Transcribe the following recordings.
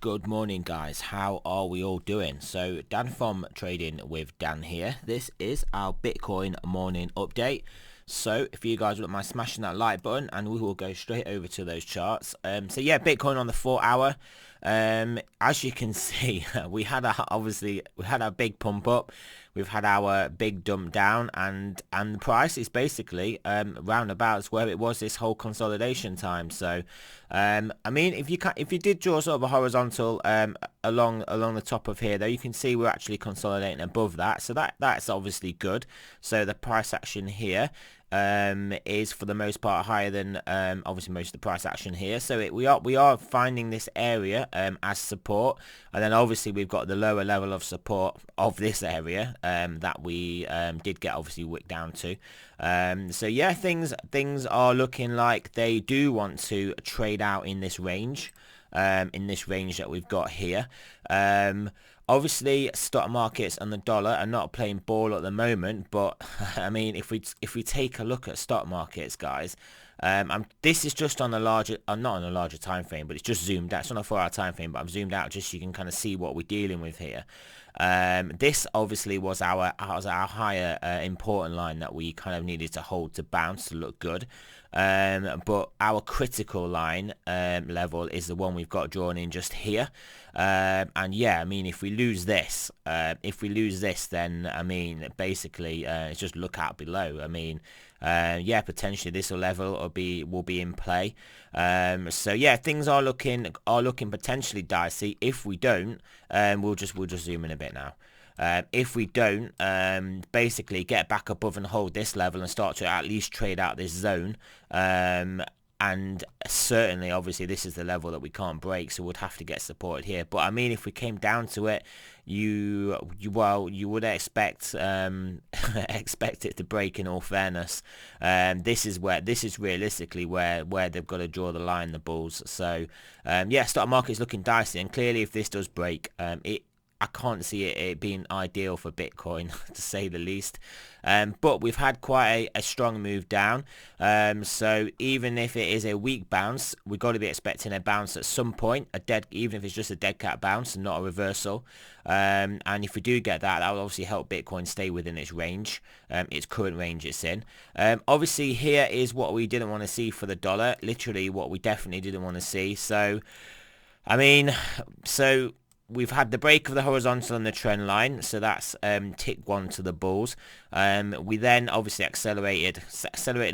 Good morning, guys. How are we all doing? So Dan from Trading with Dan here. This is our Bitcoin morning update. So if you guys wouldn't mind smashing that like button, and we will go straight over to those charts. So yeah, Bitcoin on the 4 hour. As you can see, we had our big pump up. We've had our big dump down, and the price is basically roundabouts where it was this whole consolidation time. So I mean, if you did draw sort of a horizontal along the top of here, though, you can see we're actually consolidating above that. So that's obviously good. So the price action here is for the most part higher than obviously most of the price action here. So we are finding this area as support, and then obviously we've got the lower level of support of this area that we did get obviously wicked down to. So yeah, things are looking like they do want to trade out in this range that we've got here. Obviously, stock markets and the dollar are not playing ball at the moment, but I mean, if we take a look at stock markets, guys, this is just on a larger, not on a larger time frame, but it's just zoomed out. It's on a 4 hour time frame, but I've zoomed out just so you can kind of see what we're dealing with here. This obviously was our higher important line that we kind of needed to hold to bounce to look good. But our critical line level is the one we've got drawn in just here. And yeah, I mean, if we lose this, then I mean, basically, it's just look out below. I mean, yeah, potentially this level will be in play. So yeah, things are looking potentially dicey. If we don't, we'll just zoom in a bit now. If we don't basically get back above and hold this level and start to at least trade out this zone, and certainly obviously this is the level that we can't break, so we'd have to get supported here. But I mean, if we came down to it, you would expect expect it to break, in all fairness. This is realistically where they've got to draw the line, the bulls. So yeah, stock market's looking dicey, and clearly if this does break, I can't see it being ideal for Bitcoin, to say the least. But we've had quite a strong move down. So even if it is a weak bounce, we've got to be expecting a bounce at some point, even if it's just a dead cat bounce and not a reversal. And if we do get that, that will obviously help Bitcoin stay within its range, its current range it's in. Obviously here is what we didn't want to see for the dollar, literally what we definitely didn't want to see. So, I mean, we've had the break of the horizontal and the trend line, so that's tick 1 to the bulls. We then obviously accelerated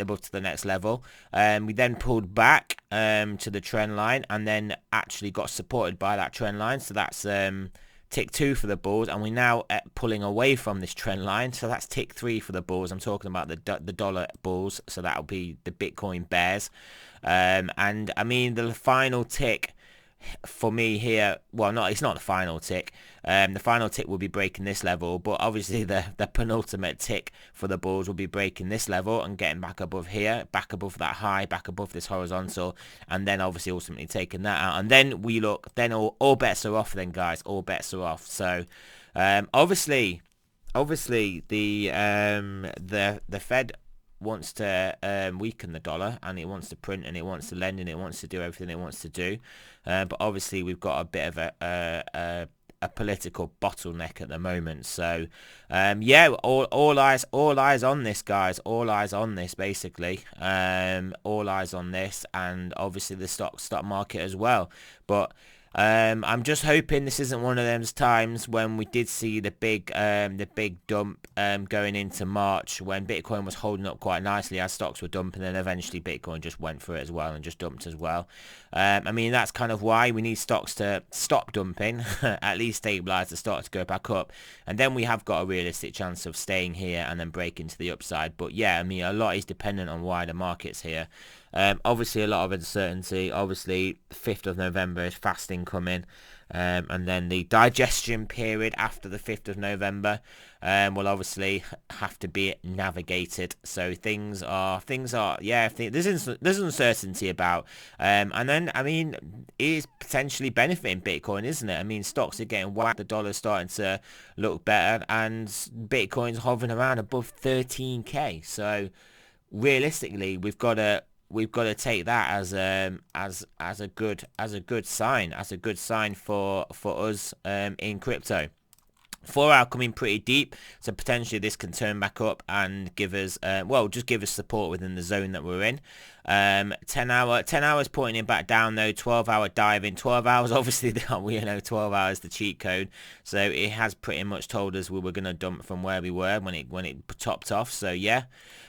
above to the next level. We then pulled back to the trend line, and then actually got supported by that trend line, so that's tick 2 for the bulls, and we're now pulling away from this trend line, so that's tick 3 for the bulls. I'm talking about the dollar bulls, so that'll be the Bitcoin bears. And I mean, the final tick for me here, well, it's not the final tick. The final tick will be breaking this level, but obviously the penultimate tick for the bulls will be breaking this level and getting back above here, back above that high, back above this horizontal, and then obviously ultimately taking that out. And then all bets are off then, guys. All bets are off. So obviously the Fed wants to weaken the dollar, and it wants to print, and it wants to lend, and it wants to do everything it wants to do. But obviously we've got a bit of a political bottleneck at the moment. So yeah, all eyes on this, guys. All eyes on this, basically. All eyes on this, and obviously the stock market as well. But I'm just hoping this isn't one of those times when we did see the big dump going into March, when Bitcoin was holding up quite nicely as stocks were dumping, and eventually Bitcoin just went for it as well and just dumped as well. I mean, that's kind of why we need stocks to stop dumping, at least stabilize the stock to go back up, and then we have got a realistic chance of staying here and then breaking to the upside. But yeah, I mean, a lot is dependent on why the market's here. Obviously a lot of uncertainty. Obviously 5th of November is fasting coming, and then the digestion period after the 5th of November will obviously have to be navigated. So things are yeah, there's uncertainty about, and then I mean, it is potentially benefiting Bitcoin, isn't it? I mean, stocks are getting whacked, the dollar's starting to look better, and Bitcoin's hovering around above 13k. So realistically, we've got to we've got to take that as a good sign for us in crypto. 4 hour coming pretty deep, so potentially this can turn back up and give us just give us support within the zone that we're in. 10 hours pointing it back down though. 12 hour diving. 12 hours obviously, we know 12 hours the cheat code, so it has pretty much told us we were going to dump from where we were when it topped off. So yeah,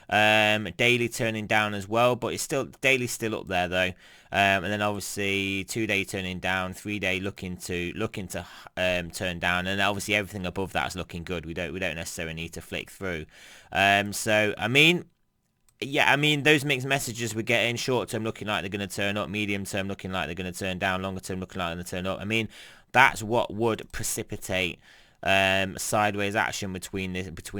daily turning down as well, but it's still daily's still up there though. And then obviously 2-day turning down, 3-day looking to turn down, and obviously everything above that is looking good. We don't necessarily need to flick through. So I mean, yeah, I mean, those mixed messages we're getting, short term looking like they're going to turn up, medium term looking like they're going to turn down, longer term looking like they're going to turn up. I mean, that's what would precipitate sideways action between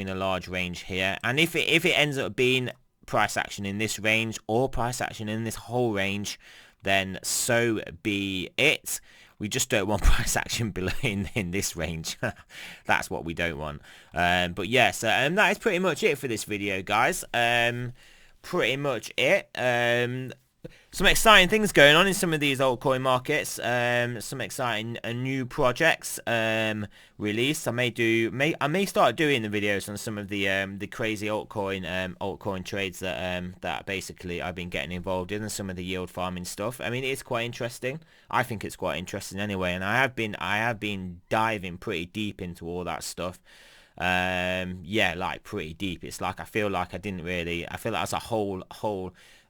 a large range here. And if it ends up being price action in this range or price action in this whole range, then so be it. We just don't want price action below in this range. That's what we don't want. But yeah, so that is pretty much it for this video, guys. Pretty much it. Some exciting things going on in some of these altcoin markets. Some exciting new projects released. I may start doing the videos on some of the crazy altcoin trades that basically I've been getting involved in, and some of the yield farming stuff. I mean, it's quite interesting. I think it's quite interesting anyway, and I have been diving pretty deep into all that stuff. Yeah, like pretty deep. It's like I feel like that's a whole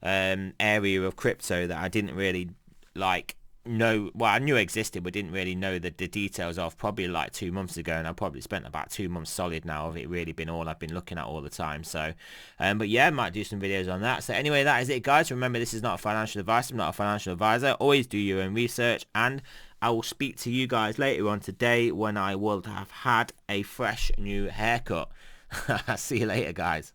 area of crypto that I didn't really like know. Well, I knew existed, but didn't really know the details of probably like 2 months ago, and I probably spent about 2 months solid now of it really been all I've been looking at all the time. So but yeah, I might do some videos on that. So anyway, that is it, guys. Remember, this is not financial advice. I'm not a financial advisor. Always do your own research, and I will speak to you guys later on today when I will have had a fresh new haircut. See you later, guys.